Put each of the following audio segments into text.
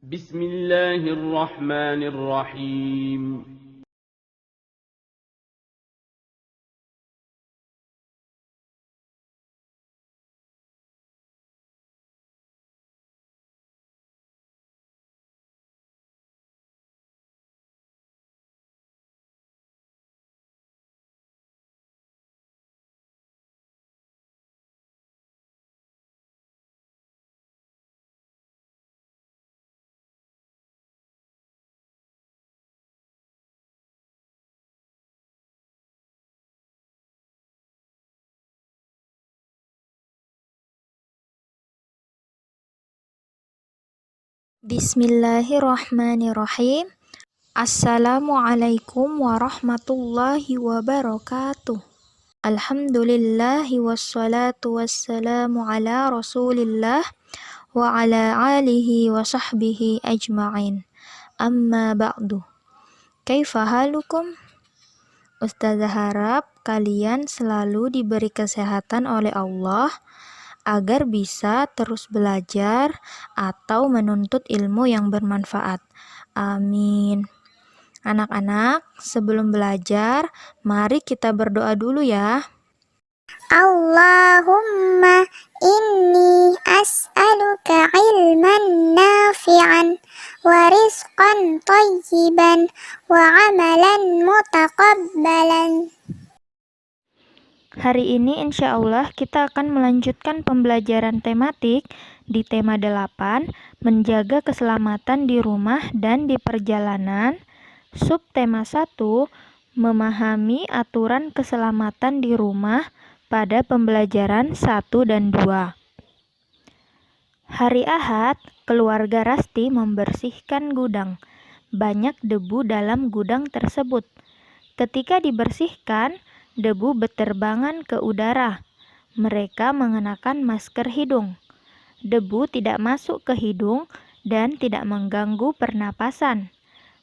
بسم الله الرحمن الرحيم. Bismillahirrahmanirrahim. Assalamualaikum warahmatullahi wabarakatuh. Alhamdulillahi wassalatu wassalamu ala rasulillah wa ala alihi wa sahbihi ajma'in. Amma ba'du. Kaifa halukum? Ustazah harap kalian selalu diberi kesehatan oleh Allah agar bisa terus belajar atau menuntut ilmu yang bermanfaat. Amin. Anak-anak, sebelum belajar, mari kita berdoa dulu ya. Allahumma inni as'aluka ilman nafi'an wa rizqan tayyiban wa amalan mutaqabbalan. Hari ini insya Allah kita akan melanjutkan pembelajaran tematik di tema 8, menjaga keselamatan di rumah dan di perjalanan. Subtema 1, memahami aturan keselamatan di rumah pada pembelajaran 1 dan 2. Hari Ahad, keluarga Rasti membersihkan gudang. Banyak debu dalam gudang tersebut. Ketika dibersihkan, debu berterbangan ke udara. Mereka mengenakan masker hidung. Debu tidak masuk ke hidung dan tidak mengganggu pernapasan.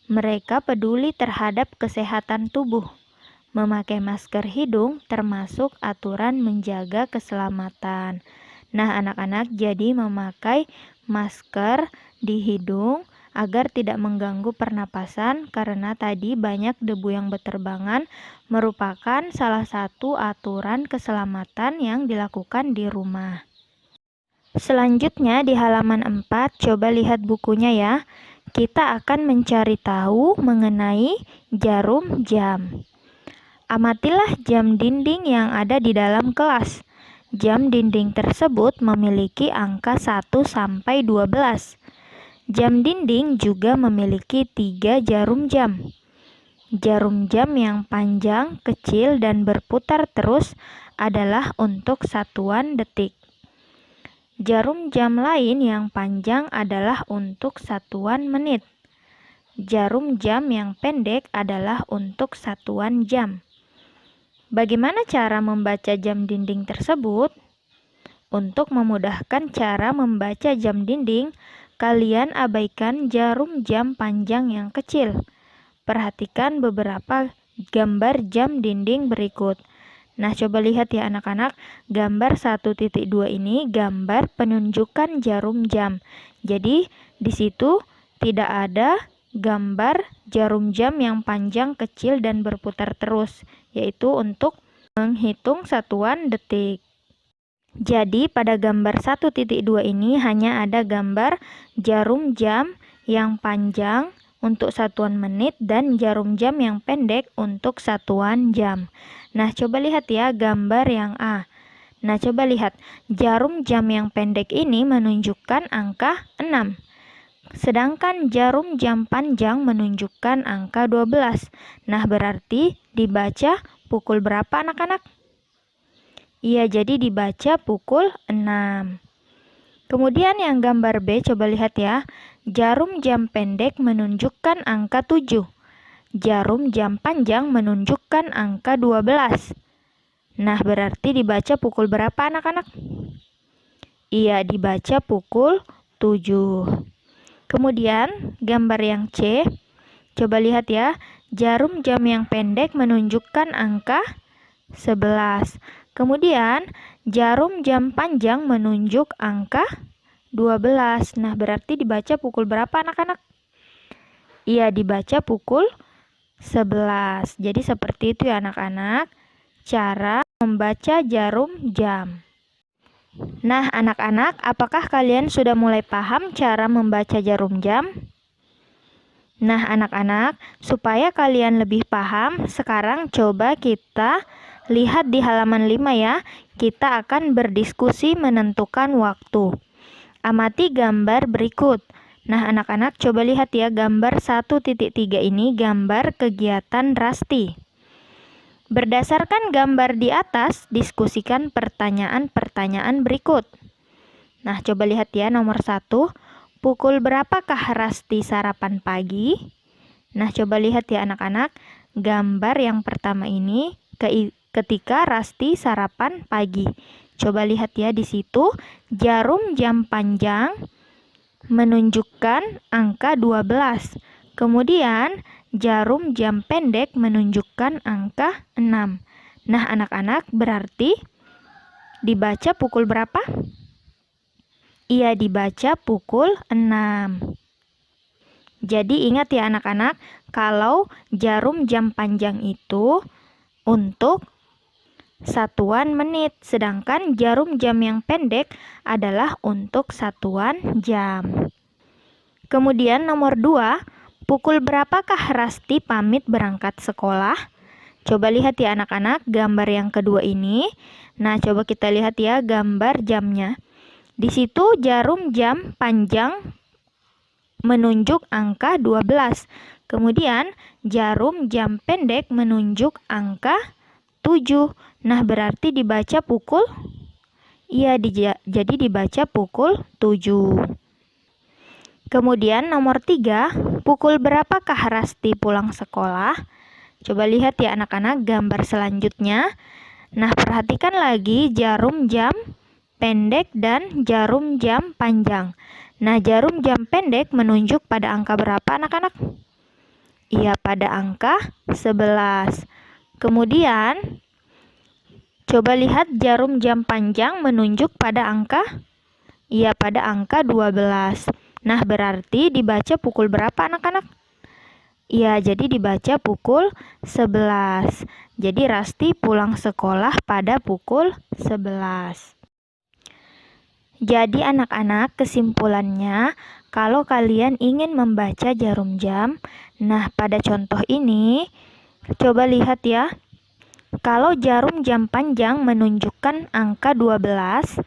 Mereka peduli terhadap kesehatan tubuh. Memakai masker hidung termasuk aturan menjaga keselamatan. Nah, anak-anak jadi memakai masker di hidung agar tidak mengganggu pernapasan karena tadi banyak debu yang berterbangan merupakan salah satu aturan keselamatan yang dilakukan di rumah. Selanjutnya di halaman 4, coba lihat bukunya ya. Kita akan mencari tahu mengenai jarum jam. Amatilah jam dinding yang ada di dalam kelas. Jam dinding tersebut memiliki angka 1 sampai 12. Jam dinding juga memiliki 3 jarum jam. Jarum jam yang panjang, kecil, dan berputar terus adalah untuk satuan detik. Jarum jam lain yang panjang adalah untuk satuan menit. Jarum jam yang pendek adalah untuk satuan jam. Bagaimana cara membaca jam dinding tersebut? Untuk memudahkan cara membaca jam dinding, kalian abaikan jarum jam panjang yang kecil. Perhatikan beberapa gambar jam dinding berikut. Nah, coba lihat ya anak-anak, gambar 1.2 ini gambar penunjukan jarum jam. Jadi, di situ tidak ada gambar jarum jam yang panjang, kecil, dan berputar terus, yaitu untuk menghitung satuan detik. Jadi pada gambar 1.2 ini hanya ada gambar jarum jam yang panjang untuk satuan menit dan jarum jam yang pendek untuk satuan jam. Nah, coba lihat ya gambar yang A. Nah, coba lihat jarum jam yang pendek ini menunjukkan angka 6. Sedangkan jarum jam panjang menunjukkan angka 12. Nah, berarti dibaca pukul berapa anak-anak? Iya, jadi dibaca pukul 6. Kemudian yang gambar B, coba lihat ya. Jarum jam pendek menunjukkan angka 7. Jarum jam panjang menunjukkan angka 12. Nah, berarti dibaca pukul berapa anak-anak? Iya, dibaca pukul 7. Kemudian gambar yang C, coba lihat ya. Jarum jam yang pendek menunjukkan angka 11. Kemudian, jarum jam panjang menunjuk angka 12. Nah, berarti dibaca pukul berapa anak-anak? Iya, dibaca pukul 11. Jadi seperti itu ya anak-anak, cara membaca jarum jam. Nah, anak-anak, apakah kalian sudah mulai paham cara membaca jarum jam? Nah, anak-anak, supaya kalian lebih paham, sekarang coba kita lihat di halaman 5 ya. Kita akan berdiskusi menentukan waktu. Amati gambar berikut. Nah, anak-anak coba lihat ya, gambar 1.3 ini gambar kegiatan Rasti. Berdasarkan gambar di atas, diskusikan pertanyaan-pertanyaan berikut. Nah, coba lihat ya, nomor 1. Pukul berapakah Rasti sarapan pagi? Nah, coba lihat ya anak-anak, gambar yang pertama ini ketika Rasti sarapan pagi. Coba lihat ya di situ, jarum jam panjang menunjukkan angka 12. Kemudian, jarum jam pendek menunjukkan angka 6. Nah, anak-anak, berarti dibaca pukul berapa? Iya, dibaca pukul 6. Jadi ingat ya anak-anak, kalau jarum jam panjang itu untuk satuan menit, sedangkan jarum jam yang pendek adalah untuk satuan jam. Kemudian nomor 2, pukul berapakah Rasti pamit berangkat sekolah? Coba lihat ya anak-anak, gambar yang kedua ini. Nah, coba kita lihat ya gambar jamnya. Di situ jarum jam panjang menunjuk angka 12. Kemudian jarum jam pendek menunjuk angka 7. Nah, berarti dibaca pukul? Iya, jadi dibaca pukul 7. Kemudian nomor 3, pukul berapakah Rasti pulang sekolah? Coba lihat ya anak-anak gambar selanjutnya. Nah, perhatikan lagi jarum jam pendek dan jarum jam panjang. Nah, jarum jam pendek menunjuk pada angka berapa anak-anak? Iya, pada angka 11. Kemudian, coba lihat jarum jam panjang menunjuk pada angka? Iya, pada angka 12. Nah, berarti dibaca pukul berapa anak-anak? Iya, jadi dibaca pukul 11. Jadi Rasti pulang sekolah pada pukul 11. Jadi anak-anak, kesimpulannya, kalau kalian ingin membaca jarum jam, nah pada contoh ini, coba lihat ya. Kalau jarum jam panjang menunjukkan angka 12,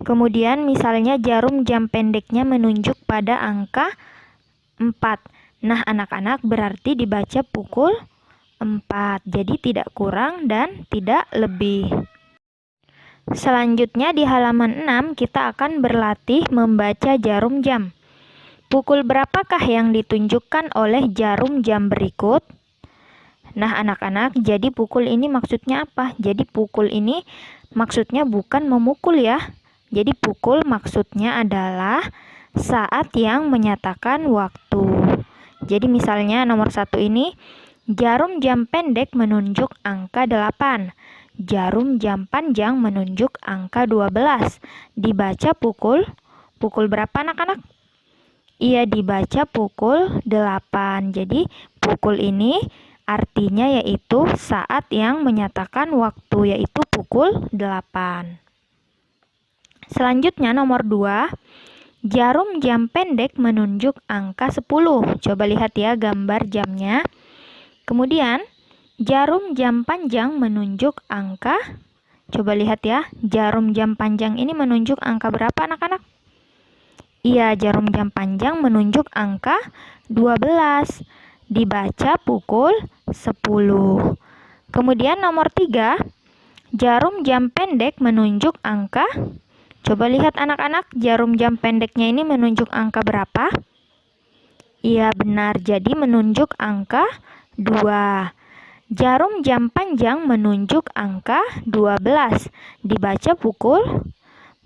kemudian misalnya jarum jam pendeknya menunjuk pada angka 4. Nah, anak-anak berarti dibaca pukul 4. Jadi tidak kurang dan tidak lebih. Selanjutnya di halaman 6 kita akan berlatih membaca jarum jam. Pukul berapakah yang ditunjukkan oleh jarum jam berikut? Nah, anak-anak, jadi pukul ini maksudnya apa? Jadi pukul ini maksudnya bukan memukul ya. Jadi pukul maksudnya adalah saat yang menyatakan waktu. Jadi misalnya nomor 1 ini, jarum jam pendek menunjuk angka 8. Jarum jam panjang menunjuk angka 12. Dibaca pukul berapa anak-anak? Iya, dibaca pukul 8. Jadi pukul ini artinya yaitu saat yang menyatakan waktu, yaitu pukul 8. Selanjutnya nomor 2, jarum jam pendek menunjuk angka 10. Coba lihat ya gambar jamnya. Kemudian jarum jam panjang menunjuk angka, coba lihat ya, jarum jam panjang ini menunjuk angka berapa anak-anak? Iya, jarum jam panjang menunjuk angka 12. Dibaca pukul 10. Kemudian nomor 3, jarum jam pendek menunjuk angka, coba lihat anak-anak, jarum jam pendeknya ini menunjuk angka berapa? Iya, benar, jadi menunjuk angka 2. Jarum jam panjang menunjuk angka 12. Dibaca pukul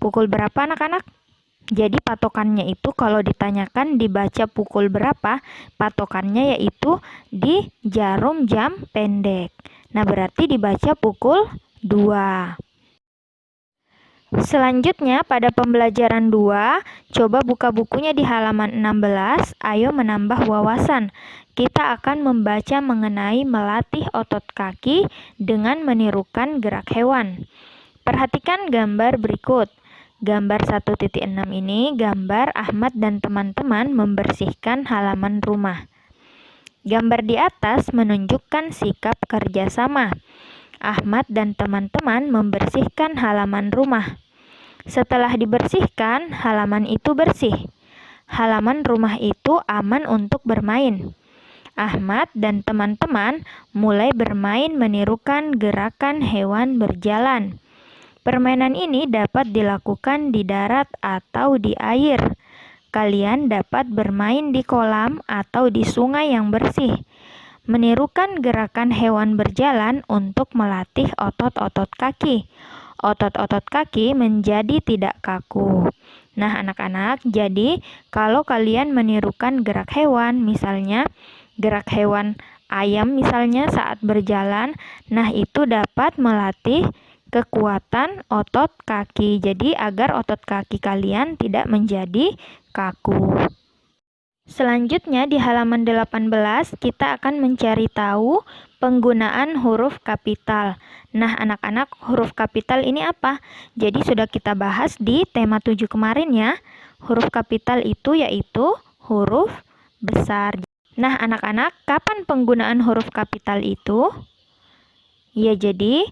berapa anak-anak? Jadi patokannya itu kalau ditanyakan dibaca pukul berapa, patokannya yaitu di jarum jam pendek. Nah, berarti dibaca pukul 2. Selanjutnya pada pembelajaran 2, coba buka bukunya di halaman 16, ayo menambah wawasan. Kita akan membaca mengenai melatih otot kaki dengan menirukan gerak hewan. Perhatikan gambar berikut. Gambar 1.6 ini gambar Ahmad dan teman-teman membersihkan halaman rumah. Gambar di atas menunjukkan sikap kerjasama. Ahmad dan teman-teman membersihkan halaman rumah. Setelah dibersihkan, halaman itu bersih. Halaman rumah itu aman untuk bermain. Ahmad dan teman-teman mulai bermain menirukan gerakan hewan berjalan. Permainan ini dapat dilakukan di darat atau di air. Kalian dapat bermain di kolam atau di sungai yang bersih. Menirukan gerakan hewan berjalan untuk melatih otot-otot kaki. Otot-otot kaki menjadi tidak kaku. Nah, anak-anak, jadi kalau kalian menirukan gerak hewan, misalnya gerak hewan ayam misalnya saat berjalan, nah itu dapat melatih kekuatan otot kaki. Jadi agar otot kaki kalian tidak menjadi kaku. Selanjutnya di halaman 18 kita akan mencari tahu penggunaan huruf kapital. Nah, anak-anak, huruf kapital ini apa? Jadi sudah kita bahas di tema 7 kemarin ya. Huruf kapital itu yaitu huruf besar. Nah, anak-anak, kapan penggunaan huruf kapital itu? Ya, jadi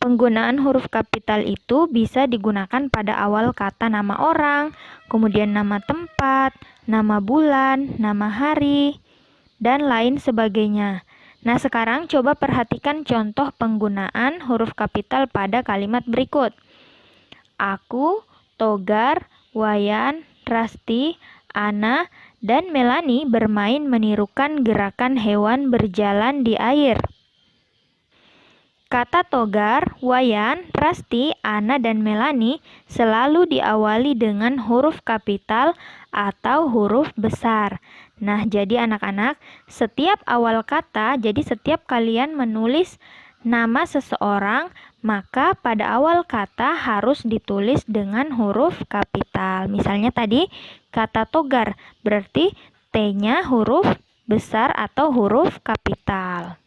penggunaan huruf kapital itu bisa digunakan pada awal kata nama orang, kemudian nama tempat, nama bulan, nama hari, dan lain sebagainya. Nah, sekarang coba perhatikan contoh penggunaan huruf kapital pada kalimat berikut. Aku, Togar, Wayan, Rasti, Ana, dan Melani bermain menirukan gerakan hewan berjalan di air. Kata Togar, Wayan, Rasti, Ana, dan Melani selalu diawali dengan huruf kapital atau huruf besar. Nah, jadi anak-anak, setiap awal kata, jadi setiap kalian menulis nama seseorang, maka pada awal kata harus ditulis dengan huruf kapital. Misalnya tadi, kata Togar, berarti T-nya huruf besar atau huruf kapital.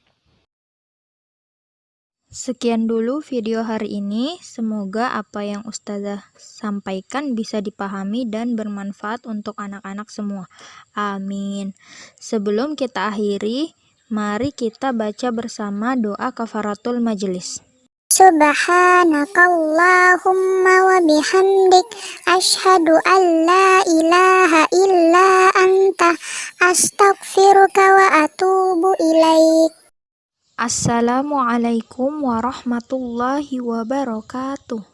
Sekian dulu video hari ini, semoga apa yang Ustazah sampaikan bisa dipahami dan bermanfaat untuk anak-anak semua. Amin. Sebelum kita akhiri, mari kita baca bersama doa kafaratul majelis. Subhanakallahumma wa bihamdik asyhadu an la ilaha illa anta astaghfiruka wa atubu ilaik. Assalamualaikum warahmatullahi wabarakatuh.